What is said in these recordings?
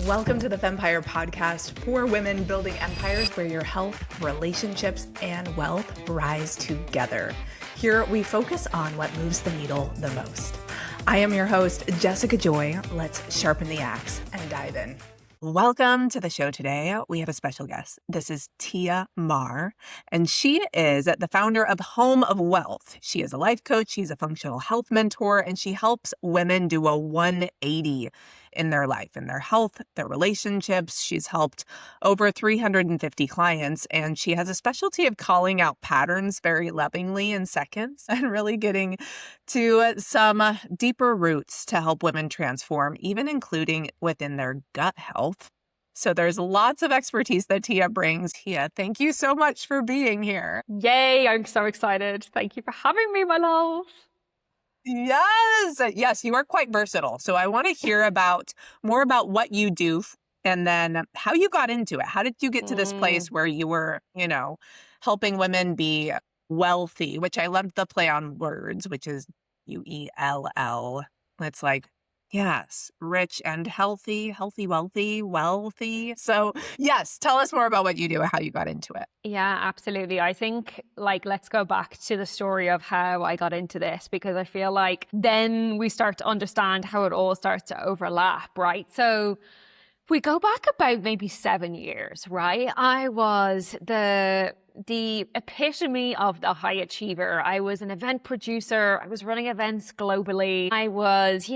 Welcome to the Fempire podcast for women building empires where your health, relationships, and wealth rise together. Here we focus on what moves the needle the most. I am your host, Jessica Joy. Let's sharpen the axe and dive in. Welcome to the show today. We have a special guest. This is Maher, and she is the founder of Home of Wealth. She is a life coach, she's a functional health mentor, and she helps women do a 180 in their life, in their health, their relationships. She's helped over 350 clients, and she has a specialty of calling out patterns very lovingly in seconds and really getting to some deeper roots to help women transform, even including within their gut health. So there's lots of expertise that Tia brings. Tia, thank you so much for being here. Yay, I'm so excited. Thank you for having me, my love. Yes, you are quite versatile. So I want to hear more about what you do and then how you got into it. How did you get to this place where you were, helping women be wealthy, which I loved the play on words, which is UELL. It's like, yes, rich and healthy, wealthy. So yes, tell us more about what you do and how you got into it. Yeah, absolutely. I think let's go back to the story of how I got into this, because I feel like then we start to understand how it all starts to overlap, right? So we go back about maybe 7 years, right? I was the epitome of the high achiever. I was an event producer. I was running events globally. I was,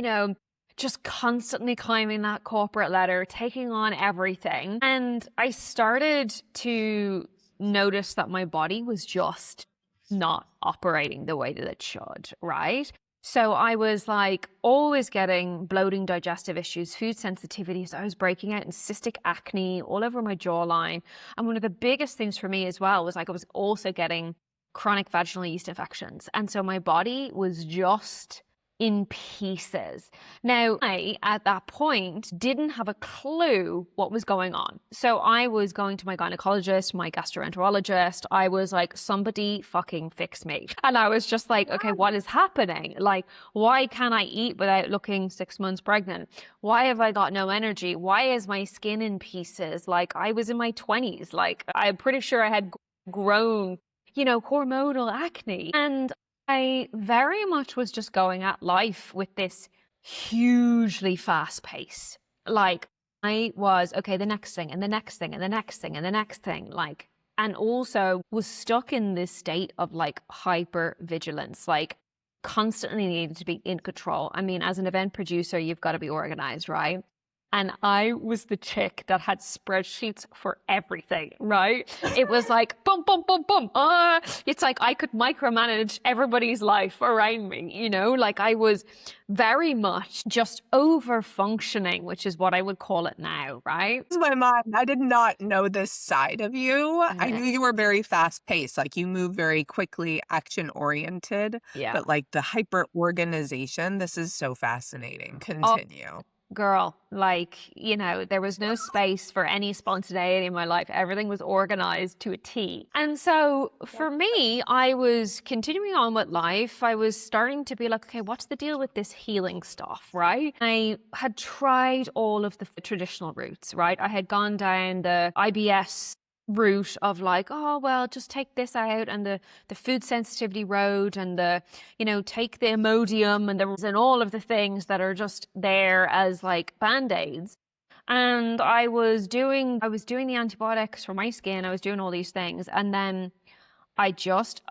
just constantly climbing that corporate ladder, taking on everything. And I started to notice that my body was just not operating the way that it should, right? So I was always getting bloating, digestive issues, food sensitivities. I was breaking out in cystic acne all over my jawline. And one of the biggest things for me as well was I was also getting chronic vaginal yeast infections. And so my body was just in pieces. Now, I, at that point, didn't have a clue what was going on. So I was going to my gynecologist, my gastroenterologist. I was like, somebody fucking fix me. And I was just like, okay, what is happening? Why can't I eat without looking 6 months pregnant? Why have I got no energy? Why is my skin in pieces? I was in my 20s. I'm pretty sure I had grown, hormonal acne. And I very much was just going at life with this hugely fast pace. I was, okay, the next thing and the next thing and the next thing and the next thing, and also was stuck in this state of hyper vigilance, constantly needed to be in control. I mean, as an event producer, you've got to be organized, right? And I was the chick that had spreadsheets for everything, right? It was boom, boom, boom, boom. It's I could micromanage everybody's life around me, I was very much just over functioning, which is what I would call it now, right? This is my mind. I did not know this side of you. I knew you were very fast paced, you move very quickly, action oriented. Yeah. But the hyper organization, this is so fascinating. Continue. Girl, there was no space for any spontaneity in my life. Everything was organized to a T. And so for me, I was continuing on with life. I was starting to be okay, what's the deal with this healing stuff, right? I had tried all of the traditional routes, right? I had gone down the IBS route of just take this out, and the food sensitivity road, and take the Imodium and all of the things that are just there as band-aids. And I was doing the antibiotics for my skin. I was doing all these things, and then I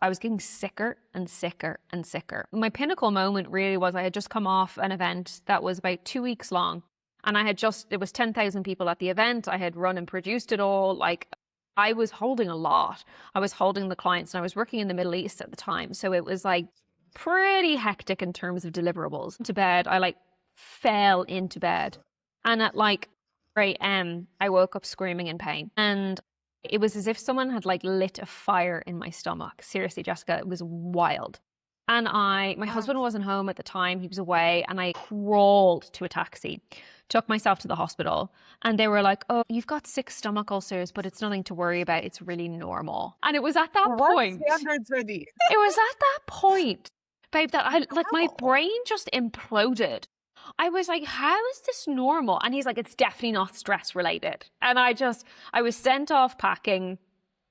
was getting sicker and sicker and sicker. My pinnacle moment really was I had just come off an event that was about 2 weeks long, and it was 10,000 people at the event. I had run and produced it all. I was holding a lot. I was holding the clients, and I was working in the Middle East at the time. So it was pretty hectic in terms of deliverables. To bed, I fell into bed. And at 4 a.m., I woke up screaming in pain. And it was as if someone had lit a fire in my stomach. Seriously, Jessica, it was wild. And my husband wasn't home at the time. He was away, and I crawled to a taxi, took myself to the hospital, and they were like, oh, you've got 6 stomach ulcers, but it's nothing to worry about. It's really normal. And it was at that point. What standards are these? It was at that point, babe, that my brain just imploded. I was like, how is this normal? And he's like, it's definitely not stress related. And I was sent off packing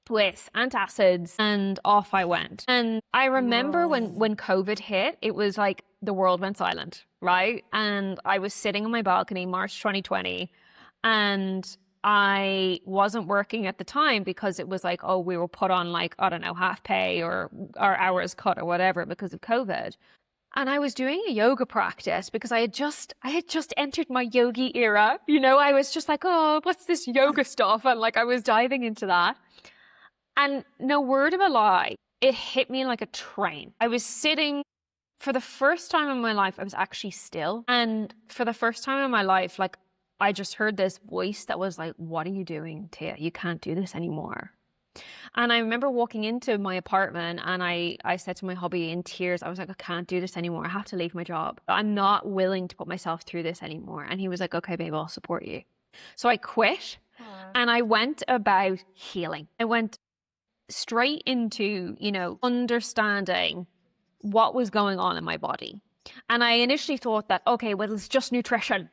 with antacids and off I went. And I remember when COVID hit, it was like the world went silent, right? And I was sitting on my balcony, March 2020, and I wasn't working at the time because it was like, oh, we were put on like, I don't know, half pay or our hours cut or whatever because of COVID. And I was doing a yoga practice because I had just entered my yogi era. You know, I was just like, oh, what's this yoga stuff? And like, I was diving into that. And no word of a lie, it hit me like a train. I was sitting for the first time in my life, I was actually still. And for the first time in my life, like, I just heard this voice that was like, what are you doing, Tia? You can't do this anymore. And I remember walking into my apartment and I said to my hubby in tears, I was like, I can't do this anymore. I have to leave my job. I'm not willing to put myself through this anymore. And he was like, okay, babe, I'll support you. So I quit and I went about healing. I went straight into, you know, understanding what was going on in my body. And I initially thought that, okay, well, it's just nutrition.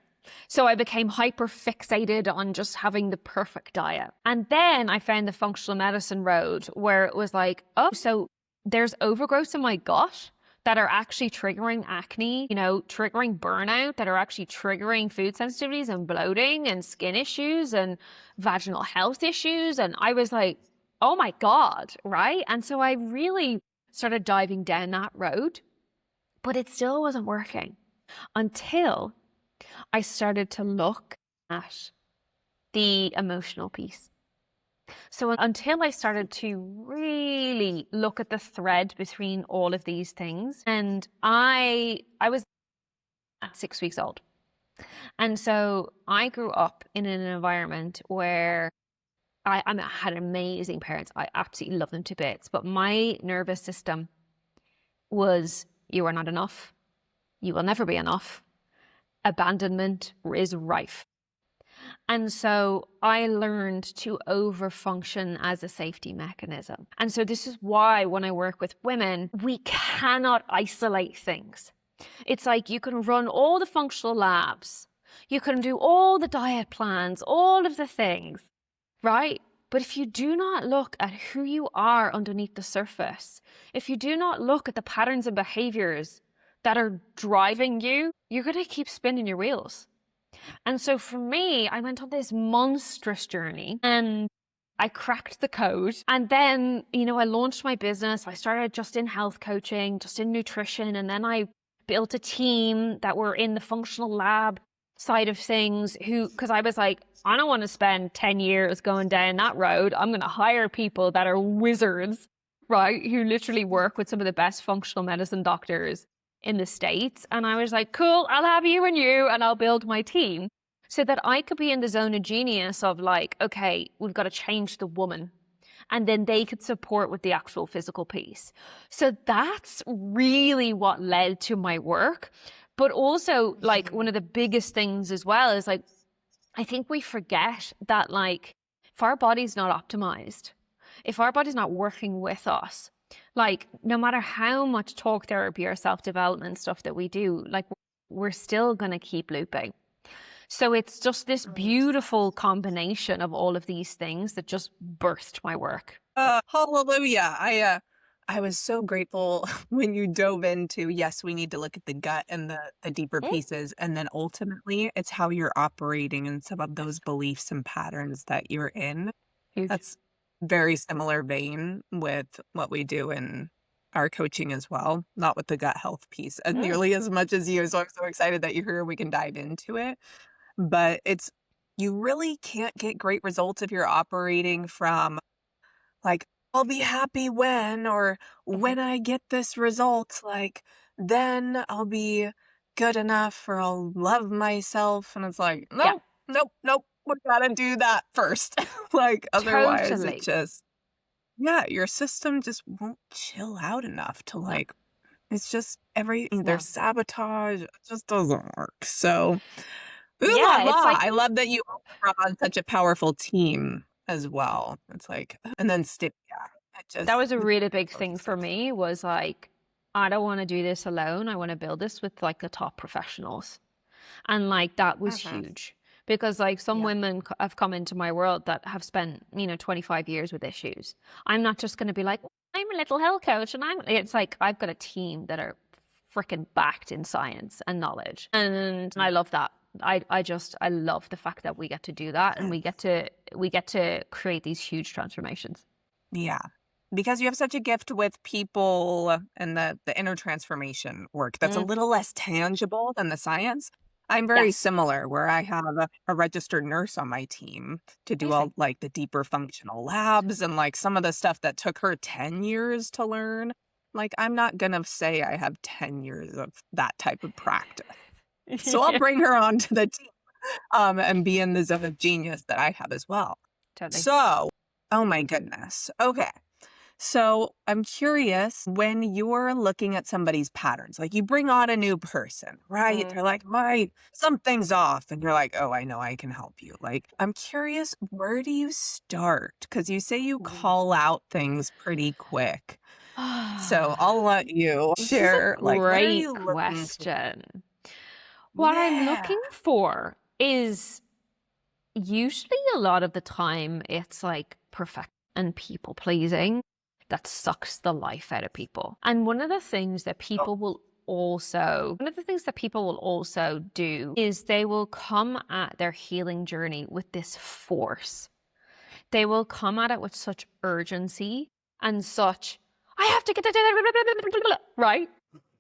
So I became hyper fixated on just having the perfect diet. And then I found the functional medicine road where it was like, oh, so there's overgrowths in my gut that are actually triggering acne, you know, triggering burnout, that are actually triggering food sensitivities and bloating and skin issues and vaginal health issues. And I was like, oh my God, right? And so I really started diving down that road, but it still wasn't working until I started to look at the emotional piece. So until I started to really look at the thread between all of these things, and I was at 6 weeks old. And so I grew up in an environment where I had amazing parents. I absolutely love them to bits, but my nervous system was, you are not enough. You will never be enough. Abandonment is rife. And so I learned to overfunction as a safety mechanism. And so this is why when I work with women, we cannot isolate things. It's like you can run all the functional labs, you can do all the diet plans, all of the things, right? But if you do not look at who you are underneath the surface, if you do not look at the patterns and behaviors that are driving you, you're going to keep spinning your wheels. And so for me, I went on this monstrous journey and I cracked the code. And then, you know, I launched my business. I started just in health coaching, just in nutrition. And then I built a team that were in the functional lab side of things because I was like, I don't want to spend 10 years going down that road. I'm going to hire people that are wizards, right? Who literally work with some of the best functional medicine doctors in the States. And I was like, cool, I'll have you and I'll build my team so that I could be in the zone of genius of like, okay, we've got to change the woman. And then they could support with the actual physical piece. So that's really what led to my work. But also like one of the biggest things as well is like, I think we forget that like, if our body's not optimized, if our body's not working with us, like no matter how much talk therapy or self-development stuff that we do, like we're still going to keep looping. So it's just this beautiful combination of all of these things that just birthed my work. Hallelujah. I was so grateful when you dove into, yes, we need to look at the gut and the deeper pieces. And then ultimately it's how you're operating and some of those beliefs and patterns that you're in. Huge. That's very similar vein with what we do in our coaching as well, not with the gut health piece nearly as much as you. So I'm so excited that you're here. We can dive into it. But you really can't get great results if you're operating from like, I'll be happy when, or when I get this result, like, then I'll be good enough or I'll love myself. And it's like, nope, nope. We gotta do that first. Like, otherwise Totally. it just, your system just won't chill out enough to like, it's just there's sabotage. It just doesn't work. So, It's like, I love that you brought on such a powerful team as well. It's like, and then that was a really big thing for me was like, I don't want to do this alone. I want to build this with like the top professionals. And like that was Mm-hmm. huge because like some Yeah. women have come into my world that have spent, 25 years with issues. I'm not just going to be like, I'm a little health coach and it's like I've got a team that are freaking backed in science and knowledge. And I love that. I love the fact that we get to do that and we get to create these huge transformations. Yeah. Because you have such a gift with people and the inner transformation work that's a Mm, little less tangible than the science. I'm very yes. similar where I have a registered nurse on my team to do all Amazing. like the deeper functional labs and like some of the stuff that took her 10 years to learn. Like I'm not gonna say I have 10 years of that type of practice. So I'll Yeah, bring her onto the team and be in the zone of genius that I have as well. totally. So, oh my goodness. Okay. So I'm curious when you're looking at somebody's patterns, like you bring on a new person, right? Mm. They're like, something's off. And you're like, oh, I know I can help you. Like, I'm curious, where do you start? Because you say you call out things pretty quick. So I'll let you This is a share, like, what are great you looking for? question. What I'm Yeah. looking for is usually a lot of the time it's like perfect and people pleasing that sucks the life out of people. And one of the things that people will also do is they will come at their healing journey with this force. They will come at it with such urgency and such, I have to get it, right?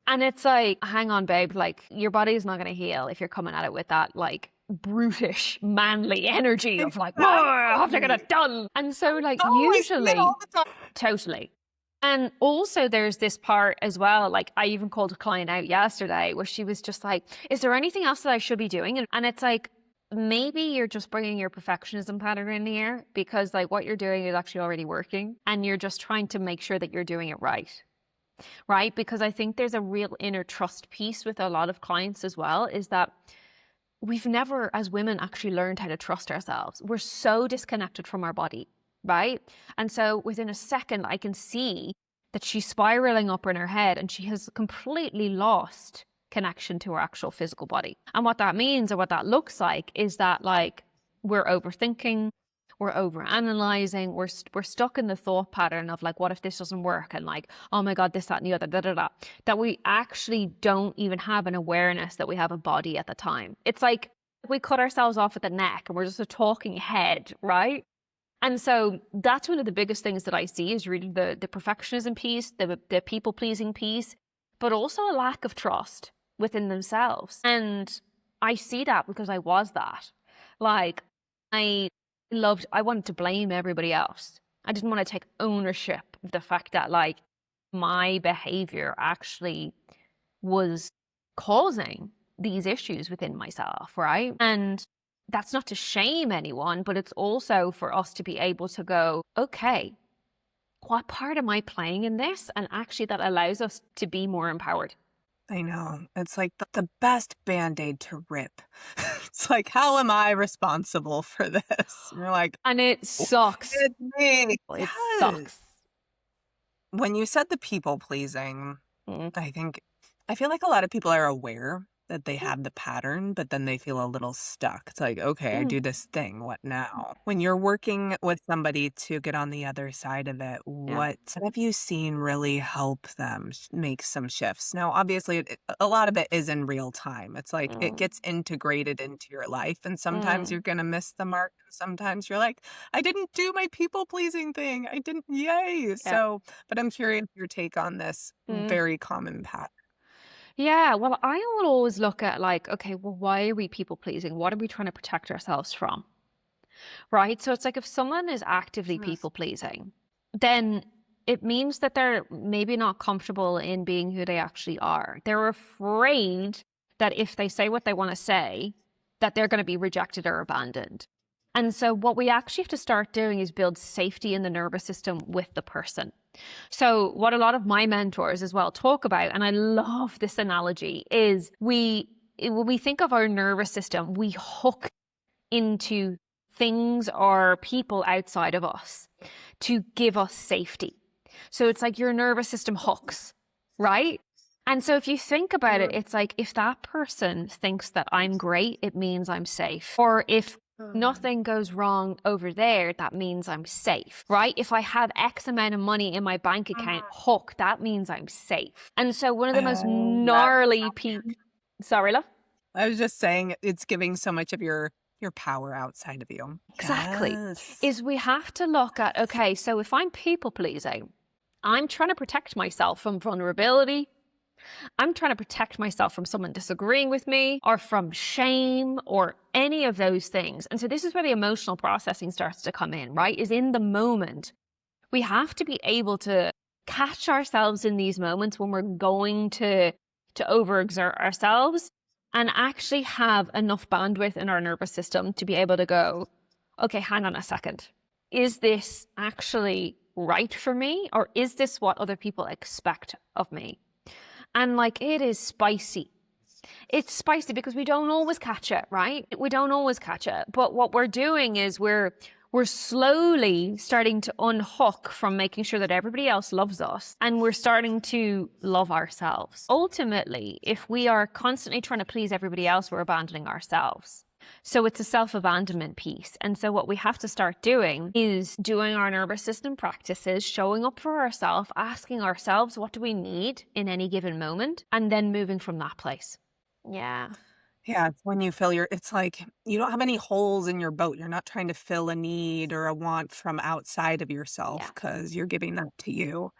And it's like, hang on, babe, like your body is not going to heal if you're coming at it with that like brutish, manly energy of like, whoa, I have to get Exactly. it done. And so, like, Oh, I see it usually, all the time. totally. And also, there's this part as well. Like, I even called a client out yesterday where she was just like, is there anything else that I should be doing? And it's like, maybe you're just bringing your perfectionism pattern in here because, like, what you're doing is actually already working and you're just trying to make sure that you're doing it right. Right? Because I think there's a real inner trust piece with a lot of clients as well, is that we've never, as women, actually learned how to trust ourselves. We're so disconnected from our body, right? And so within a second, I can see that she's spiraling up in her head and she has completely lost connection to her actual physical body. And what that means or what that looks like is that like we're overthinking, we're overanalyzing, we're stuck in the thought pattern of like, what if this doesn't work? And like, oh my God, this, that, and the other, that we actually don't even have an awareness that we have a body at the time. It's like we cut ourselves off at the neck and we're just a talking head, right? And so that's one of the biggest things that I see is really the perfectionism piece, the people pleasing piece, but also a lack of trust within themselves. And I see that because I was that. Like I wanted to blame everybody else. I didn't want to take ownership of the fact that like my behavior actually was causing these issues within myself, right? And that's not to shame anyone, but it's also for us to be able to go, okay, what part am I playing in this? And actually that allows us to be more empowered. I know. It's like the best Band-Aid to rip. It's like, how am I responsible for this? And you're like, And it "Oh, sucks. it's me. It Yes. sucks. When you said the people pleasing, Mm. I feel like a lot of people are aware that they have the pattern, but then they feel a little stuck. It's like, okay, I Mm. do this thing. What now? When you're working with somebody to get on the other side of it, Yeah. what have you seen really help them make some shifts? Now, obviously, a lot of it is in real time. It's like it Mm. gets integrated into your life, and sometimes you're Mm. going to miss the mark. And sometimes you're like, I didn't do my people pleasing thing. I didn't, yay. Yeah. So, but I'm curious your take on this Mm. very common pattern. Yeah, well, I will always look at like, okay, well, why are we people pleasing? What are we trying to protect ourselves from? Right? So it's like if someone is actively people pleasing, then it means that they're maybe not comfortable in being who they actually are. They're afraid that if they say what they want to say, that they're going to be rejected or abandoned. And so what we actually have to start doing is build safety in the nervous system with the person. So what a lot of my mentors as well talk about, and I love this analogy, is when we think of our nervous system, we hook into things or people outside of us to give us safety. So it's like your nervous system hooks, right? And so if you think about it, it's like if that person thinks that I'm great, it means I'm safe. Or if nothing goes wrong over there, that means I'm safe, right? If I have X amount of money in my bank account, hook, that means I'm safe. And so one of the most gnarly people, sorry, love? I was just saying it's giving so much of your power outside of you. Exactly. Yes. Is we have to look at, okay, so if I'm people pleasing, I'm trying to protect myself from vulnerability. I'm trying to protect myself from someone disagreeing with me or from shame or any of those things. And so this is where the emotional processing starts to come in, right? Is in the moment. We have to be able to catch ourselves in these moments when we're going to overexert ourselves and actually have enough bandwidth in our nervous system to be able to go, okay, hang on a second. Is this actually right for me? Or is this what other people expect of me? And like, it is spicy. It's spicy because we don't always catch it, right? We don't always catch it. But what we're doing is we're slowly starting to unhook from making sure that everybody else loves us. And we're starting to love ourselves. Ultimately, if we are constantly trying to please everybody else, we're abandoning ourselves. So it's a self-abandonment piece. And so what we have to start doing is doing our nervous system practices, showing up for ourselves, asking ourselves, what do we need in any given moment? And then moving from that place. Yeah. Yeah, it's when you fill it's like you don't have any holes in your boat. You're not trying to fill a need or a want from outside of yourself because you're giving that to you.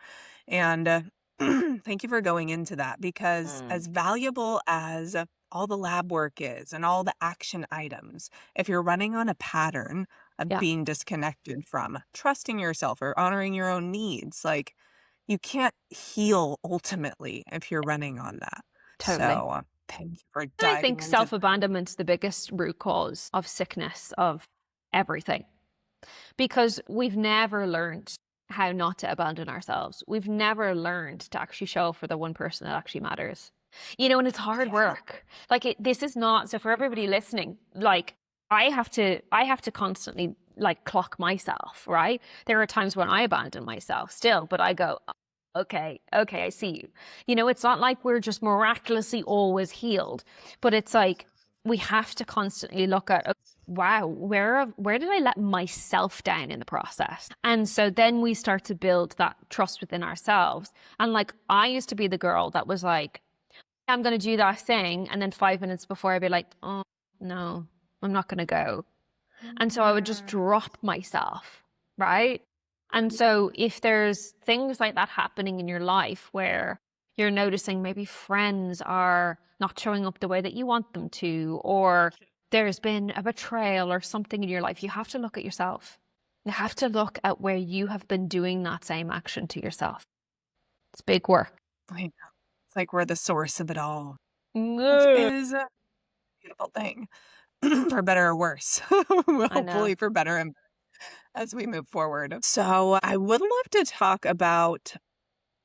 And thank you for going into that because as valuable as all the lab work is and all the action items, if you're running on a pattern of being disconnected from trusting yourself or honoring your own needs, like you can't heal ultimately if you're running on that. Totally. So thank you for And I diving think into self-abandonment's the biggest root cause of sickness of everything. Because we've never learned how not to abandon ourselves. We've never learned to actually show for the one person that actually matters. You know, and it's hard work. Like this is not, so for everybody listening, like I have to constantly like clock myself, right? There are times when I abandon myself still, but I go, okay, I see you. You know, it's not like we're just miraculously always healed, but it's like we have to constantly look at, wow, where did I let myself down in the process? And so then we start to build that trust within ourselves. And like, I used to be the girl that was like, I'm going to do that thing. And then 5 minutes before I'd be like, oh, no, I'm not going to go. And so I would just drop myself, right? And so if there's things like that happening in your life where you're noticing maybe friends are not showing up the way that you want them to, or there's been a betrayal or something in your life, you have to look at yourself. You have to look at where you have been doing that same action to yourself. It's big work. I know. It's like we're the source of it all, which No. is a beautiful thing, for better or worse. Hopefully for better and as we move forward. So I would love to talk about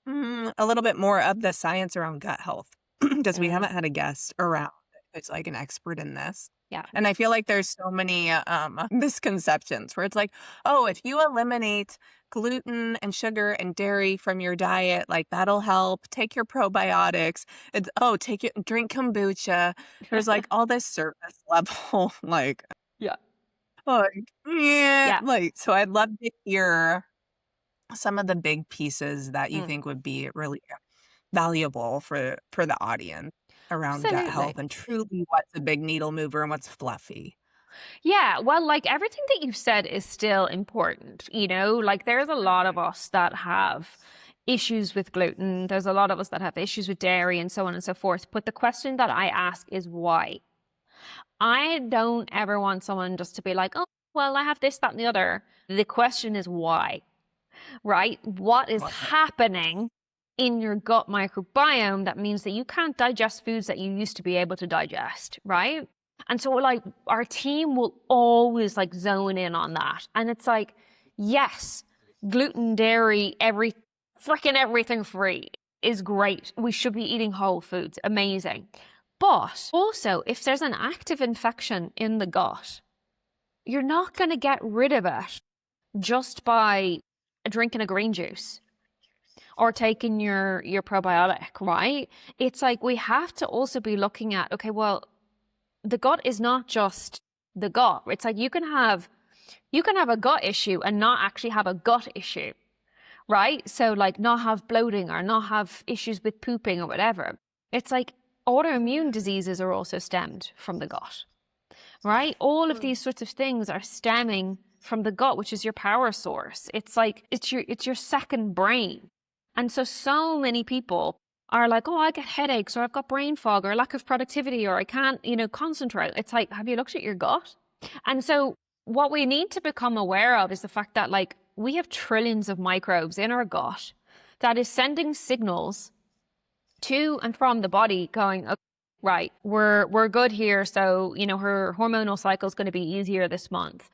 a little bit more of the science around gut health because we haven't had a guest around who's like an expert in this. Yeah. And I feel like there's so many misconceptions where it's like, oh, if you eliminate gluten and sugar and dairy from your diet, like that'll help. Take your probiotics. It's, oh, drink kombucha. There's like all this surface level, like, like, so I'd love to hear some of the big pieces that you think would be really valuable for the audience around gut health and truly what's a big needle mover and what's fluffy. Yeah, well, like everything that you've said is still important, you know, like there's a lot of us that have issues with gluten. There's a lot of us that have issues with dairy and so on and so forth. But the question that I ask is why? I don't ever want someone just to be like, oh, well, I have this, that, and the other. The question is why, right? What is happening in your gut microbiome that means that you can't digest foods that you used to be able to digest, right? And so like our team will always like zone in on that. And it's like, yes, gluten, dairy, everything free is great. We should be eating whole foods. Amazing. But also, if there's an active infection in the gut, you're not going to get rid of it just by drinking a green juice. or taking your probiotic, right? It's like we have to also be looking at, okay, well, the gut is not just the gut. It's like you can have a gut issue and not actually have a gut issue, right? So like not have bloating or not have issues with pooping or whatever. It's like autoimmune diseases are also stemmed from the gut, right? All of these sorts of things are stemming from the gut, which is your power source. It's like it's your second brain. And so many people are like, oh, I get headaches, or I've got brain fog, or lack of productivity, or I can't, concentrate. It's like, have you looked at your gut? And so what we need to become aware of is the fact that like we have trillions of microbes in our gut that is sending signals to and from the body going, okay, right, we're good here. So, her hormonal cycle is going to be easier this month.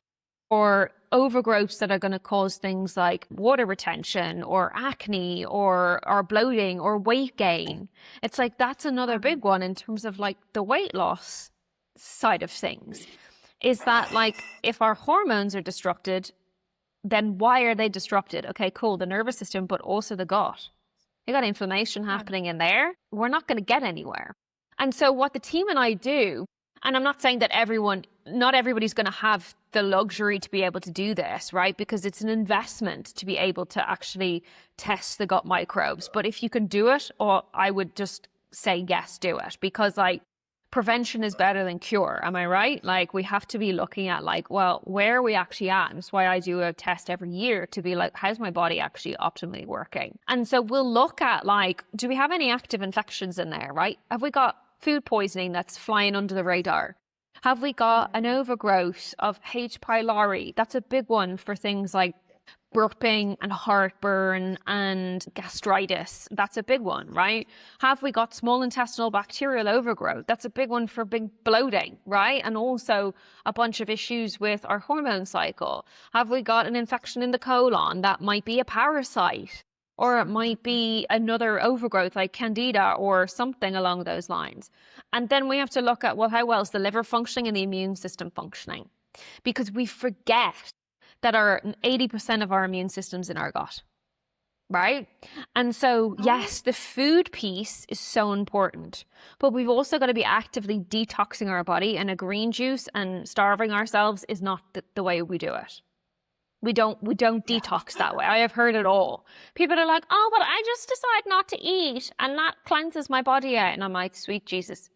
Or overgrowths that are going to cause things like water retention or acne or bloating or weight gain. It's like that's another big one in terms of like the weight loss side of things. Is that like if our hormones are disrupted, then why are they disrupted? Okay, cool, the nervous system, but also the gut. You got inflammation happening in there. We're not going to get anywhere. And so what the team and I do, and I'm not saying that not everybody's going to have the luxury to be able to do this, right? Because it's an investment to be able to actually test the gut microbes. But if you can do it, or I would just say, yes, do it. Because like prevention is better than cure. Am I right? Like we have to be looking at like, well, where are we actually at? And that's why I do a test every year to be like, how's my body actually optimally working? And so we'll look at like, do we have any active infections in there, right? Have we got food poisoning that's flying under the radar? Have we got an overgrowth of H. pylori? That's a big one for things like burping and heartburn and gastritis. That's a big one, right? Have we got small intestinal bacterial overgrowth? That's a big one for big bloating, right? And also a bunch of issues with our hormone cycle. Have we got an infection in the colon? That might be a parasite, or it might be another overgrowth like candida or something along those lines. And then we have to look at, well, how well is the liver functioning and the immune system functioning? Because we forget that 80% of our immune system's in our gut, right? And so, yes, the food piece is so important, but we've also got to be actively detoxing our body, and a green juice and starving ourselves is not the way we do it. We don't detox that way. I have heard it all. People are like, oh, but I just decide not to eat and that cleanses my body out. And I'm like, sweet Jesus.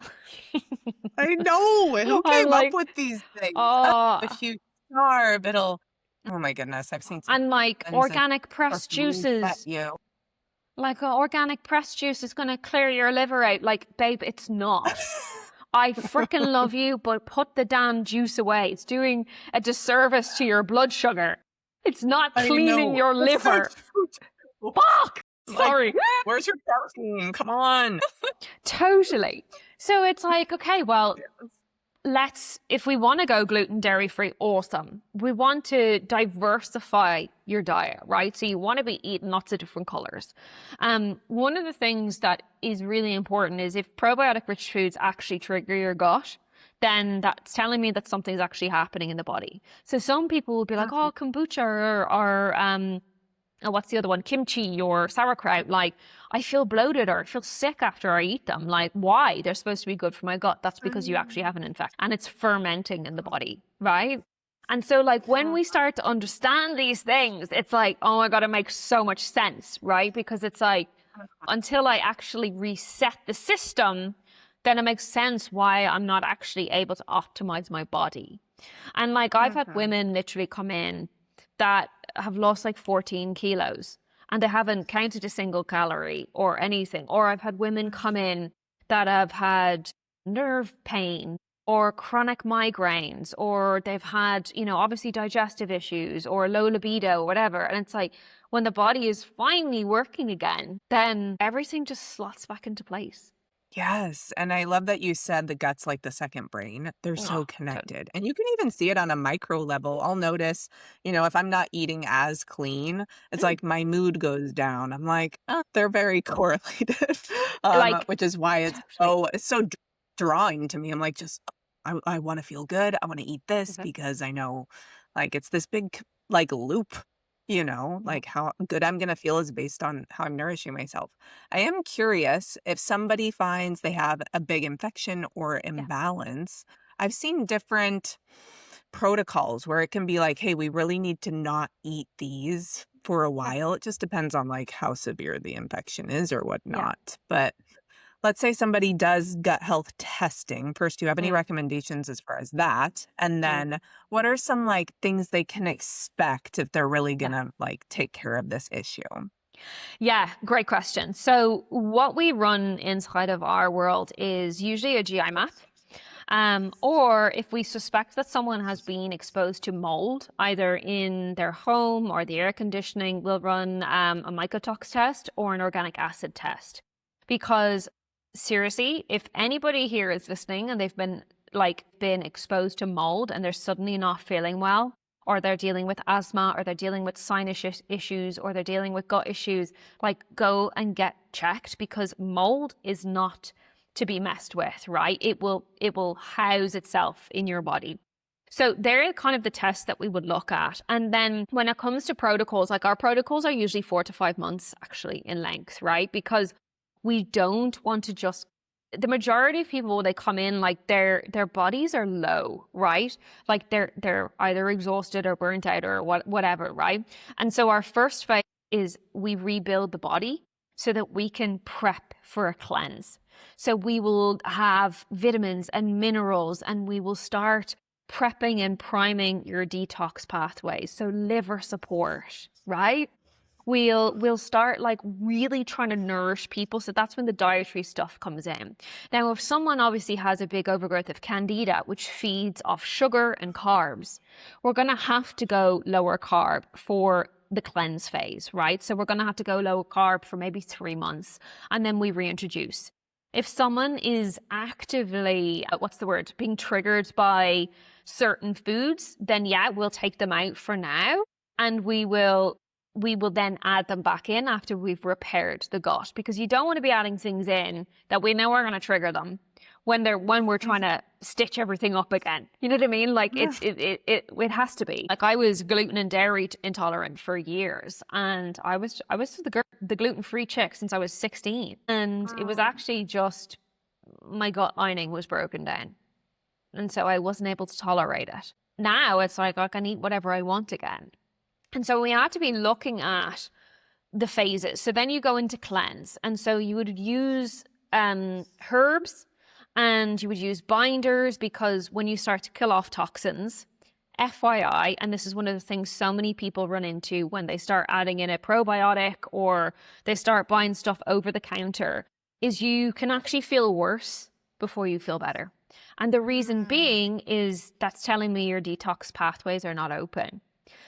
I know. Who came up with these things? Oh, if you starve, oh my goodness. I've seen some. And like organic pressed juices. Like organic pressed juice is going to clear your liver out. Like, babe, it's not. I freaking love you, but put the damn juice away. It's doing a disservice to your blood sugar. It's not cleaning your liver. Fuck! Sorry. Like, where's your protein? Come on. Totally. So it's like, okay, well, if we want to go gluten, dairy free, awesome. We want to diversify your diet, right? So you want to be eating lots of different colors. One of the things that is really important is if probiotic rich foods actually trigger your gut, then that's telling me that something's actually happening in the body. So some people will be like, oh, kombucha or what's the other one? Kimchi or sauerkraut. Like, I feel bloated or I feel sick after I eat them. Like, why? They're supposed to be good for my gut. That's because you actually have an infection and it's fermenting in the body, right? And so like when we start to understand these things, it's like, oh my God, it makes so much sense, right? Because it's like, until I actually reset the system, then it makes sense why I'm not actually able to optimize my body. And like, I've had women literally come in that have lost like 14 kilos and they haven't counted a single calorie or anything. Or I've had women come in that have had nerve pain or chronic migraines, or they've had, obviously digestive issues or low libido or whatever. And it's like, when the body is finally working again, then everything just slots back into place. Yes. And I love that you said the gut's like the second brain. They're so connected. And you can even see it on a micro level. I'll notice, if I'm not eating as clean, it's like my mood goes down. I'm like, oh, they're very correlated, which is why it's so drawing to me. I'm like, I want to feel good. I want to eat this because I know like it's this big like loop Yeah. like how good I'm going to feel is based on how I'm nourishing myself. I am curious if somebody finds they have a big infection or Yeah. imbalance. I've seen different protocols where it can be like, hey, we really need to not eat these for a Yeah. while. It just depends on like how severe the infection is or Yeah. whatnot. But let's say somebody does gut health testing. First, do you have any Mm, recommendations as far as that? And mm, then what are some like things they can expect if they're really yeah. gonna like take care of this issue? Yeah, great question. So, what we run inside of our world is usually a GI map. Or if we suspect that someone has been exposed to mold, either in their home or the air conditioning, we'll run a mycotox test or an organic acid test. Because seriously, if anybody here is listening and they've been exposed to mold and they're suddenly not feeling well, or they're dealing with asthma, or they're dealing with sinus issues, or they're dealing with gut issues, like go and get checked because mold is not to be messed with, right? It will house itself in your body. So they're kind of the tests that we would look at. And then when it comes to protocols, like our protocols are usually 4 to 5 months actually in length, right? Because we don't want to just the majority of people they come in like their bodies are low, right? Like they're either exhausted or burnt out or whatever, right? And so our first phase is we rebuild the body so that we can prep for a cleanse. So we will have vitamins and minerals and we will start prepping and priming your detox pathways. So liver support, right? We'll start like really trying to nourish people. So that's when the dietary stuff comes in. Now, if someone obviously has a big overgrowth of candida, which feeds off sugar and carbs, we're going to have to go lower carb for the cleanse phase, right? So we're going to have to go low carb for maybe 3 months and then we reintroduce. If someone is actively, what's the word, being triggered by certain foods, then yeah, we'll take them out for now and we will then add them back in after we've repaired the gut because you don't want to be adding things in that we know are going to trigger them when we're trying to stitch everything up again. You know what I mean? Like Mhm. it has to be. Like I was gluten and dairy intolerant for years, and I was the gluten-free chick since I was 16, and it was actually just my gut lining was broken down, and so I wasn't able to tolerate it. Now it's like I can eat whatever I want again. And so we have to be looking at the phases. So then you go into cleanse. And so you would use herbs and you would use binders because when you start to kill off toxins, FYI, and this is one of the things so many people run into when they start adding in a probiotic or they start buying stuff over the counter, is you can actually feel worse before you feel better. And the reason being is that's telling me your detox pathways are not open.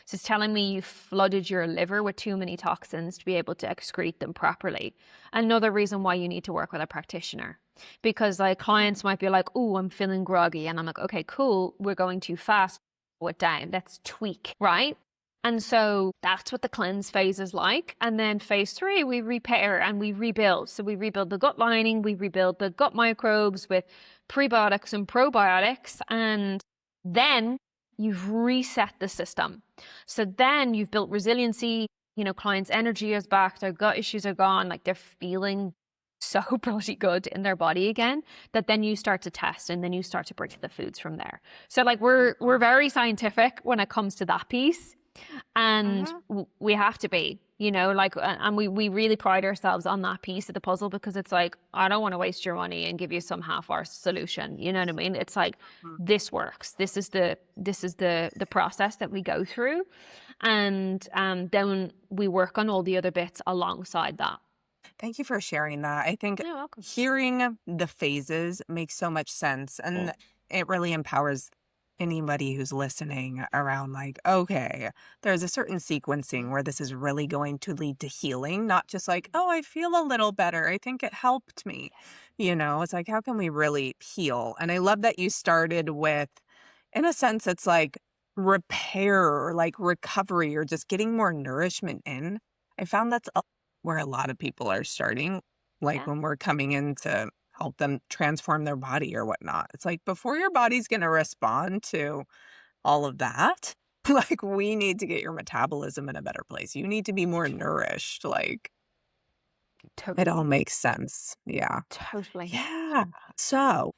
So it's telling me you flooded your liver with too many toxins to be able to excrete them properly. Another reason why you need to work with a practitioner. Because like clients might be like, oh, I'm feeling groggy. And I'm like, okay, cool. We're going too fast. Slow it down. Let's tweak, right? And so that's what the cleanse phase is like. And then phase 3, we repair and we rebuild. So we rebuild the gut lining, we rebuild the gut microbes with prebiotics and probiotics. And then you've reset the system. So then you've built resiliency, clients' energy is back, their gut issues are gone, like they're feeling so bloody good in their body again that then you start to test and then you start to bring the foods from there. So like we're very scientific when it comes to that piece and Mhm. we have to be, like and we really pride ourselves on that piece of the puzzle because it's like I don't want to waste your money and give you some half-hour solution, you know what I mean? It's like this works, this is the process that we go through and then we work on all the other bits alongside that. Thank you for sharing that. I think You're welcome. hearing the phases makes so much sense. And it really empowers anybody who's listening around, like, okay, there's a certain sequencing where this is really going to lead to healing, not just like, oh, I feel a little better. I think it helped me. It's like, how can we really heal? And I love that you started with, in a sense, it's like repair or like recovery or just getting more nourishment in. I found that's where a lot of people are starting, like Yeah. when we're coming in to help them transform their body or whatnot. It's like before your body's going to respond to all of that, Like, we need to get your metabolism in a better place. You need to be more nourished. Like, it Totally. all makes sense. Yeah. Totally. Yeah. So,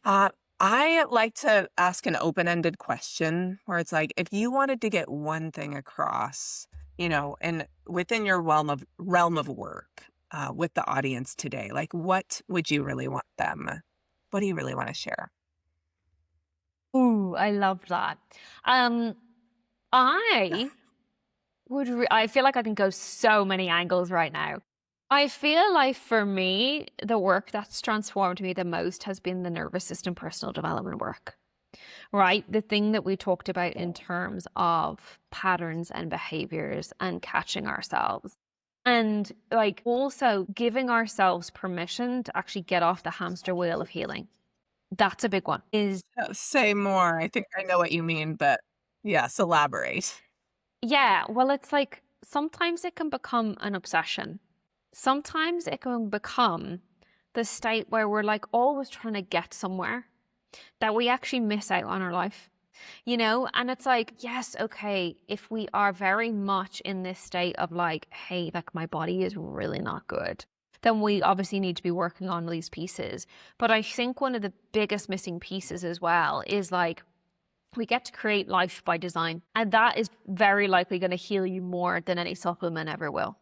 I like to ask an open-ended question where it's like, if you wanted to get one thing across, and within your realm of work, with the audience today, like, what would you really want them? What do you really want to share? Ooh, I love that. Um, I I feel like I can go so many angles right now. I feel like for me, the work that's transformed me the most has been the nervous system personal development work, right? The thing that we talked about in terms of patterns and behaviors and catching ourselves. And like also giving ourselves permission to actually get off the hamster wheel of healing. That's a big one. Is Say more. I think I know what you mean, but yes, elaborate. Yeah, well, it's like sometimes it can become an obsession. Sometimes it can become the state where we're like always trying to get somewhere that we actually miss out on our life, And it's like, yes, okay, if we are very much in this state of like, hey, like my body is really not good, then we obviously need to be working on these pieces. But I think one of the biggest missing pieces as well is like, we get to create life by design. And that is very likely going to heal you more than any supplement ever will.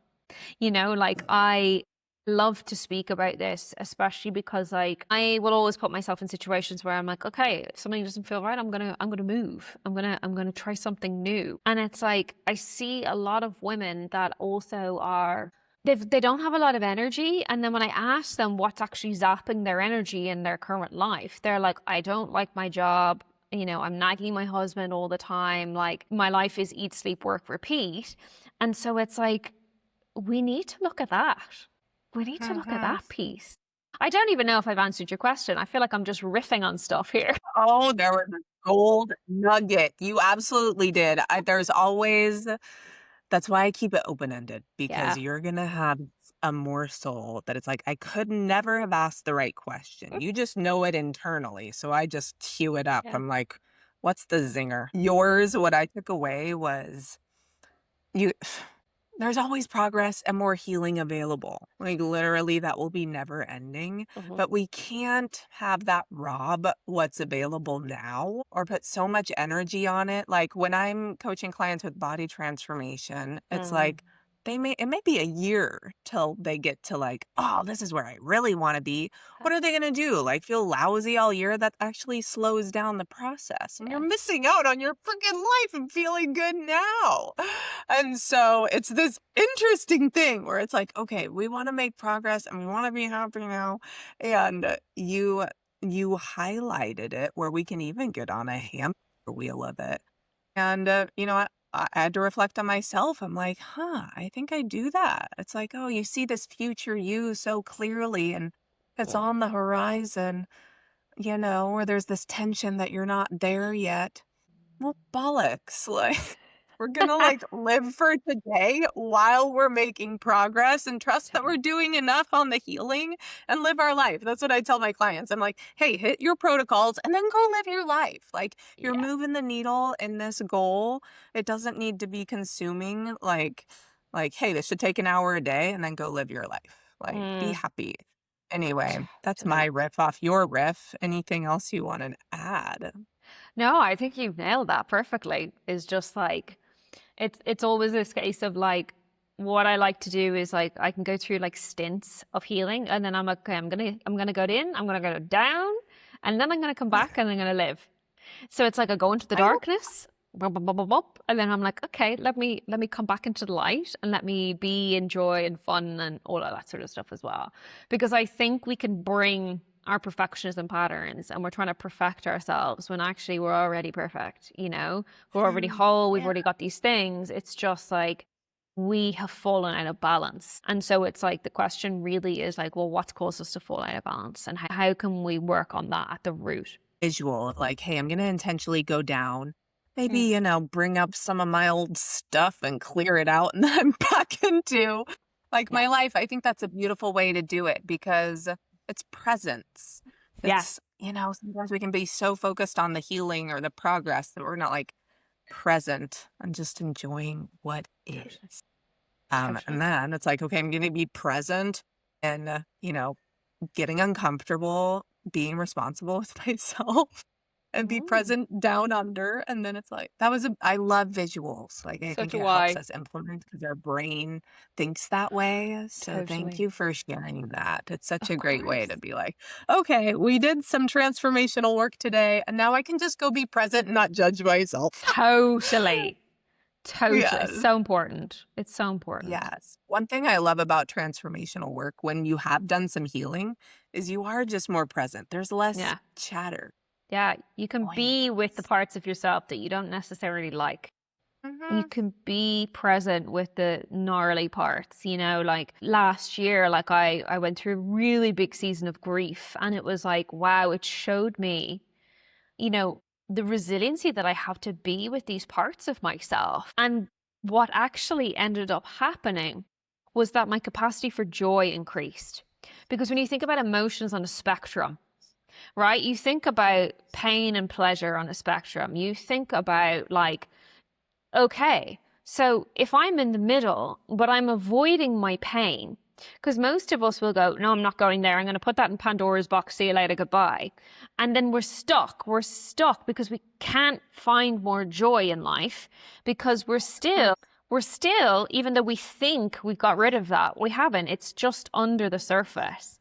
Like I love to speak about this, especially because like I will always put myself in situations where I'm like, okay, if something doesn't feel right, I'm gonna move. I'm gonna try something new. And it's like I see a lot of women that also are they don't have a lot of energy. And then when I ask them what's actually zapping their energy in their current life, they're like, I don't like my job. I'm nagging my husband all the time. Like my life is eat, sleep, work, repeat. And so it's like, we need to look at that. We need to look at Mhm. that piece. I don't even know if I've answered your question. I feel like I'm just riffing on stuff here. Oh, there was a gold nugget. You absolutely did. There's always That's why I keep it open-ended, because Yeah. you're gonna have a morsel that it's like, I could never have asked the right question. You just know it internally, so I just cue it up. Yeah. I'm like, "What's the zinger?" Yours, what I took away was you there's always progress and more healing available. Like, literally, that will be never ending, Mhm. but we can't have that rob what's available now or put so much energy on it. Like, when I'm coaching clients with body transformation, it's Mm. like it may be a year till they get to like, "Oh, this is where I really wanna be." What are they gonna do? Like, feel lousy all year? That actually slows down the process, and you're Yeah. missing out on your freaking life and feeling good now. And so it's this interesting thing where it's like, okay, we want to make progress and we want to be happy now. And you highlighted it where we can even get on a hamster wheel of it. And I had to reflect on myself. I'm like, I think I do that. It's like, oh, you see this future you so clearly and it's on the horizon, where there's this tension that you're not there yet. Well, bollocks, like, we're gonna, like, live for today while we're making progress and trust that we're doing enough on the healing and live our life. That's what I tell my clients. I'm like, "Hey, hit your protocols and then go live your life." Like, you're Yeah. moving the needle in this goal. It doesn't need to be consuming, "Hey, this should take an hour a day," and then go live your life. Like, be Mm. happy. Anyway, that's my Totally. riff off your riff. Anything else you wanna add? No, I think you've nailed that perfectly. Is just like it's always this case of like what I like to do is like I can go through like stints of healing and then I'm like, okay, I'm gonna go in, I'm gonna go down, and then I'm gonna come back and I'm gonna live. So it's like I go into the I love darkness, bop, bop, bop, bop, bop, and then I'm like, okay, let me come back into the light and let me be in joy and fun and all of that sort of stuff as well. Because I think we can bring our perfectionism patterns and we're trying to perfect ourselves when actually we're already perfect. We're already whole, we've Yeah. already got these things. It's just like we have fallen out of balance. And so it's like the question really is like, well, what's caused us to fall out of balance? And how can we work on that at the root? Visual of like, hey, I'm going to intentionally go down. Maybe, Mm. bring up some of my old stuff and clear it out and then I'm back into like Yeah. my life. I think that's a beautiful way to do it because it's presence. Yeah. Sometimes we can be so focused on the healing or the progress that we're not like present and just enjoying what Totally. is. Totally. And then it's like, okay, I'm going to be present and, getting uncomfortable, being responsible with myself and be Mm. present down under. And then it's like, I love visuals. Like, I So think do it helps I. us implement because our brain thinks that way. So thank Totally. you for sharing that. It's such Of a great way to course. be like, okay, we did some transformational work today. And now I can just go be present and not judge myself. Totally. Totally. It's Yes. so important. It's so important. Yes. One thing I love about transformational work when you have done some healing is you are just more present. There's less Yeah. chatter, Yeah. You can be with the noise. parts of yourself that you don't necessarily like. You Hmm. can be present with the gnarly parts, like last year, like I went through a really big season of grief, and it was like, wow, it showed me, you know, the resiliency that I have to be with these parts of myself. And what actually ended up happening was that my capacity for joy increased. Because when you think about emotions on a spectrum, right? You think about pain and pleasure on a spectrum. You think about like, okay, so if I'm in the middle, but I'm avoiding my pain, because most of us will go, no, I'm not going there. I'm going to put that in Pandora's box. See you later. Goodbye. And then we're stuck. We're stuck because we can't find more joy in life because we're still, even though we think we've got rid of that, we haven't. It's just under the surface.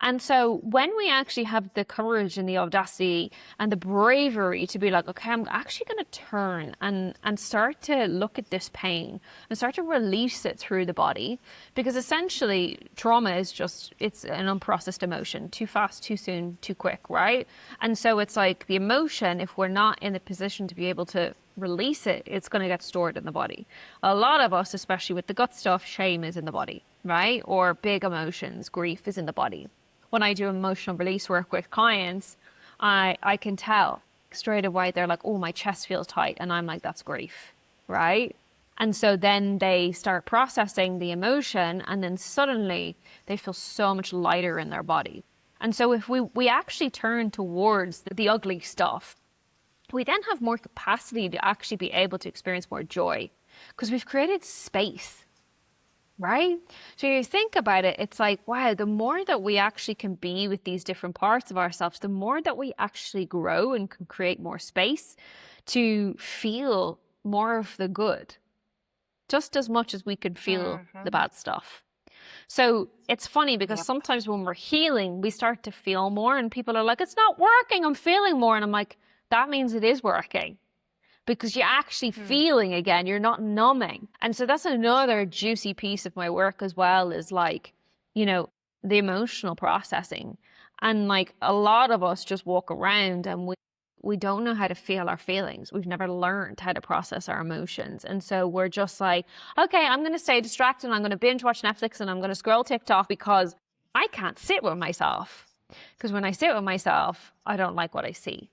And so when we actually have the courage and the audacity and the bravery to be like, okay, I'm actually going to turn and start to look at this pain and start to release it through the body, because essentially trauma is just, it's an unprocessed emotion, too fast, too soon, too quick, right? And so it's like the emotion, if we're not in a position to be able to release it, it's going to get stored in the body. A lot of us, especially with the gut stuff, shame is in the body, right? Or big emotions, grief is in the body. When I do emotional release work with clients, I can tell straight away. They're like, oh, my chest feels tight. And I'm like, that's grief, right? And so then they start processing the emotion, and then suddenly they feel so much lighter in their body. And so if we actually turn towards the ugly stuff, we then have more capacity to actually be able to experience more joy because we've created space, right? So you think about it, it's like, wow, the more that we actually can be with these different parts of ourselves, the more that we actually grow and can create more space to feel more of the good, just as much as we could feel the Hmm. bad stuff. So it's funny because Yep. sometimes when we're healing, we start to feel more, and people are like, it's not working, I'm feeling more. And I'm like, that means it is working, because you're actually Hmm. feeling again. You're not numbing. And so that's another juicy piece of my work as well, is like, you know, the emotional processing. And like a lot of us just walk around and we don't know how to feel our feelings. We've never learned how to process our emotions. And so we're just like, okay, I'm going to stay distracted. I'm going to binge watch Netflix and I'm going to scroll TikTok because I can't sit with myself. Because when I sit with myself, I don't like what I see.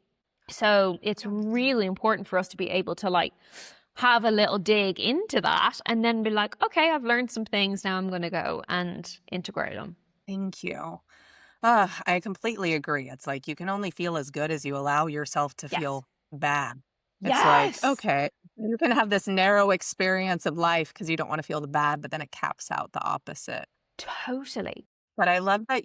So it's really important for us to be able to like have a little dig into that and then be like, okay, I've learned some things. Now I'm going to go and integrate them. Thank you. I completely agree. It's like you can only feel as good as you allow yourself to Yes. feel bad. It's like, Yes. okay, you can have this narrow experience of life because you don't want to feel the bad, but then it caps out the opposite. Totally. But I love that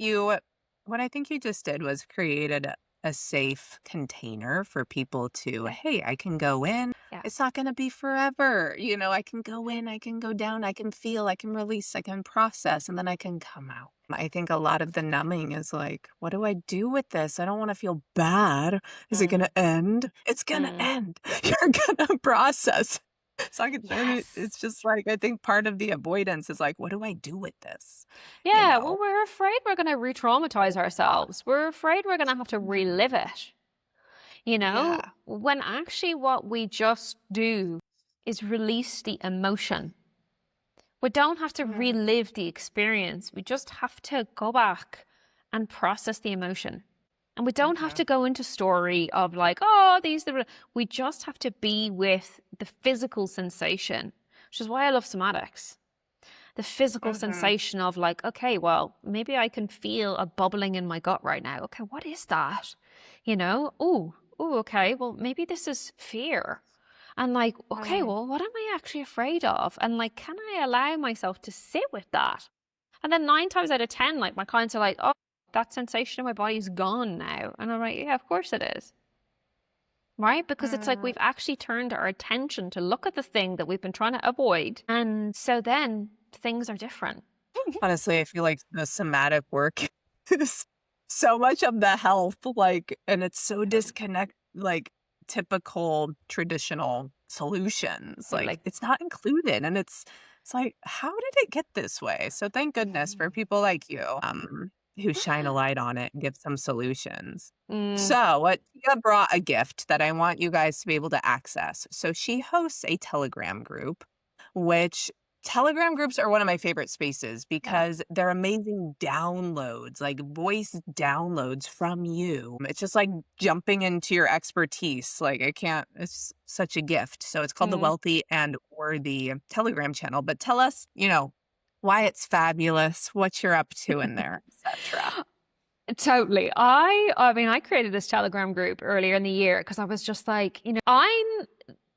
what I think you just did was created a safe container for people to, Yeah. hey, I can go in. Yeah. It's not going to be forever. I can go in, I can go down, I can feel, I can release, I can process, and then I can come out. I think a lot of the numbing is like, what do I do with this? I don't want to feel bad. Is it going Mm, to end? It's going to mm. end. You're going to process. So Yes. it's just like, I think part of the avoidance is like, what do I do with this? You Yeah. Well, know? we're afraid we're going to re traumatize ourselves. We're afraid we're going to have to relive it, Yeah. when actually what we just do is release the emotion. We don't have to Mm, relive the experience. We just have to go back and process the emotion. And we don't have to mhm, go into story of like, oh, we just have to be with the physical sensation, which is why I love somatics. The physical mhm, sensation of like, okay, well, maybe I can feel a bubbling in my gut right now. Okay, what is that? Oh, okay, well, maybe this is fear. And like, okay, Right. well, what am I actually afraid of? And like, can I allow myself to sit with that? And then 9 times out of 10, like my clients are like, oh, that sensation in my body's gone now. And I'm like, yeah, of course it is. Right? Because it's like Mm. we've actually turned our attention to look at the thing that we've been trying to avoid. And so then things are different. Honestly, I feel like the somatic work is so much of the health, like, and it's so like typical traditional solutions. Like, Absolutely. it's not included, and it's like, how did it get this way? So thank goodness for people like you, who shine a light on it and give some solutions. Mm, So, what Tia brought a gift that I want you guys to be able to access. So she hosts a Telegram group, which Telegram groups are one of my favorite spaces yeah. because they're amazing downloads, like voice downloads from you. It's just like jumping into your expertise. Like I can't, it's such a gift. So it's called the Mm. Wealthy and Worthy Telegram channel. But tell us, why it's fabulous, what you're up to in there, etc. Totally. I mean, I created this Telegram group earlier in the year because I was just like, I'm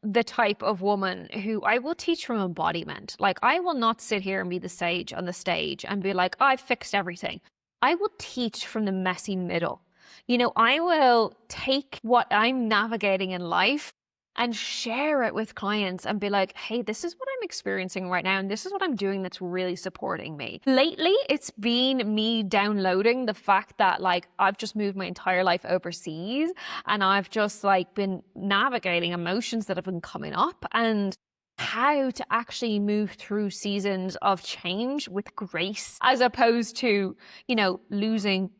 the type of woman who I will teach from embodiment. Like, I will not sit here and be the sage on the stage and be like, I've fixed everything. I will teach from the messy middle. I will take what I'm navigating in life and share it with clients and be like, hey, this is what I'm experiencing right now. And this is what I'm doing that's really supporting me. Lately, it's been me downloading the fact that like I've just moved my entire life overseas and I've just like been navigating emotions that have been coming up and how to actually move through seasons of change with grace as opposed to losing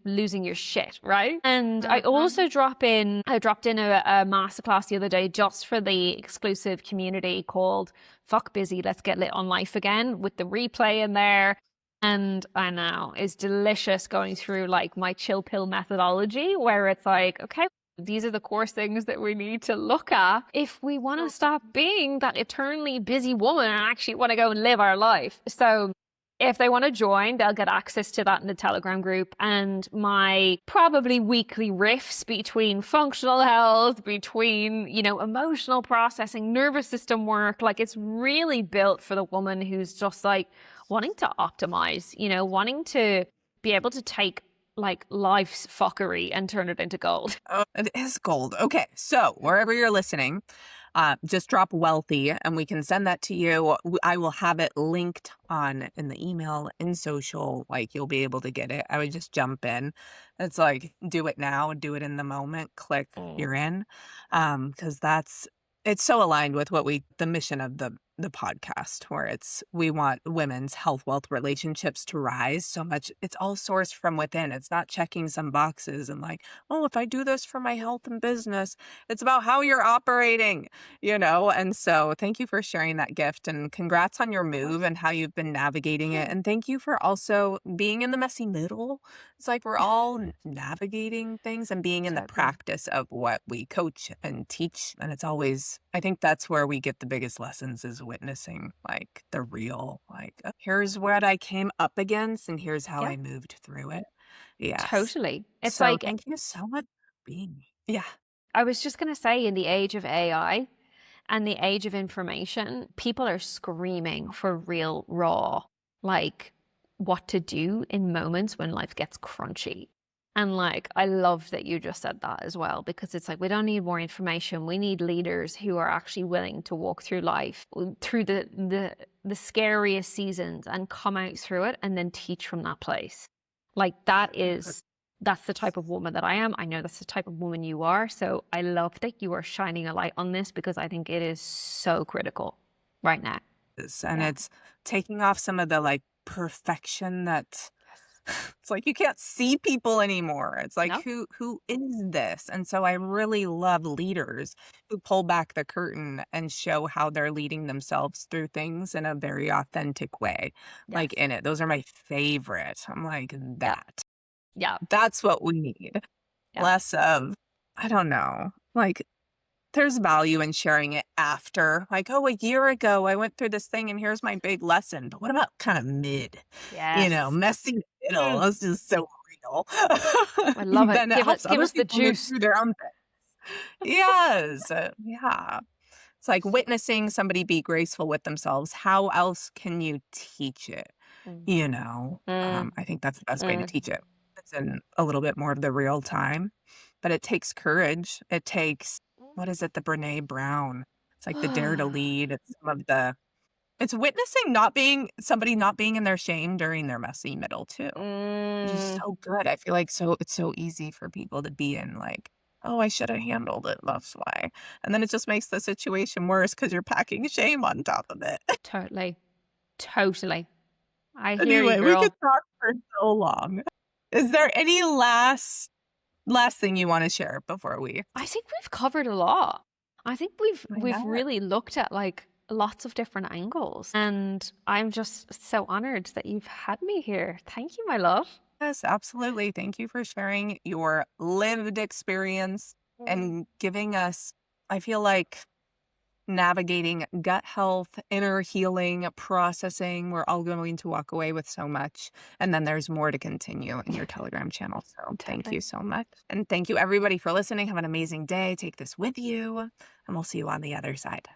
your shit, right? And I also dropped in a masterclass the other day just for the exclusive community called Fuck Busy, Let's Get Lit on Life Again with the replay in there. And I know it's delicious going through like my chill pill methodology where it's like, okay, these are the core things that we need to look at if we want to stop being that eternally busy woman and actually want to go and live our life. So if they want to join, they'll get access to that in the Telegram group and my probably weekly riffs between functional health, between, emotional processing, nervous system work. Like it's really built for the woman who's just like wanting to optimize, wanting to be able to take like life's fuckery and turn it into gold. Oh, it is gold. Okay, so wherever you're listening, just drop wealthy and we can send that to you. I will have it linked in the email in social. Like you'll be able to get it. I would just jump in. It's like do it now, do it in the moment. Click, you're in, because it's so aligned with the mission of the podcast, where we want women's health, wealth, relationships to rise so much. It's all sourced from within. It's not checking some boxes and like, oh, if I do this for my health and business, it's about how you're operating, And so thank you for sharing that gift and congrats on your move and how you've been navigating it. And thank you for also being in the messy middle. It's like we're all navigating things and being in the practice of what we coach and teach. And it's always, I think that's where we get the biggest lessons is witnessing like the real, like, here's what I came up against and here's how Yeah. I moved through it. Yes. Totally. It's So like, thank you so much for being. Yeah. I was just going to say, in the age of AI and the age of information, people are screaming for real, raw, like what to do in moments when life gets crunchy. And like, I love that you just said that as well, because it's like, we don't need more information. We need leaders who are actually willing to walk through life, through the scariest seasons and come out through it and then teach from that place. Like that's the type of woman that I am. I know that's the type of woman you are. So I love that you are shining a light on this because I think it is so critical right now. And it's taking off some of the like perfection that it's like you can't see people anymore. It's like No? who is this? And so I really love leaders who pull back the curtain and show how they're leading themselves through things in a very authentic way. Like in it. Those are my favorite. I'm like that. Yeah. That's what we need. Yeah. Less of, I don't know, like there's value in sharing it after. Like, oh, a year ago I went through this thing and here's my big lesson. But what about kind of mid? Yes. Messy middle. That's just so real. I love it. Then it helps Give other us the people move juice. through their own things. Yes. Yeah. It's like witnessing somebody be graceful with themselves. How else can you teach it? Mm. You know, Mm. I think that's the best way to Mm. teach it. It's in a little bit more of the real time, but it takes courage. It takes, what is it, the Brene Brown? It's like the dare to lead. It's some of the, it's witnessing somebody not being in their shame during their messy middle too, which is Mm. so good. I feel like it's so easy for people to be in like, oh, I should have handled it. That's why. And then it just makes the situation worse because you're packing shame on top of it. Totally. Totally. I hear you, Anyway, we could girl. talk for so long. Is there any last thing you want to share before we I think we've covered a lot. I think I we've know. really looked at like lots of different angles. And I'm just so honored that you've had me here. Thank you, my love. Yes, absolutely. Thank you for sharing your lived experience and giving us, I feel like, navigating gut health, inner healing, processing. We're all going to walk away with so much. And then there's more to continue in your Telegram channel. So thank you Totally. so much. And thank you, everybody, for listening. Have an amazing day. Take this with you, and we'll see you on the other side.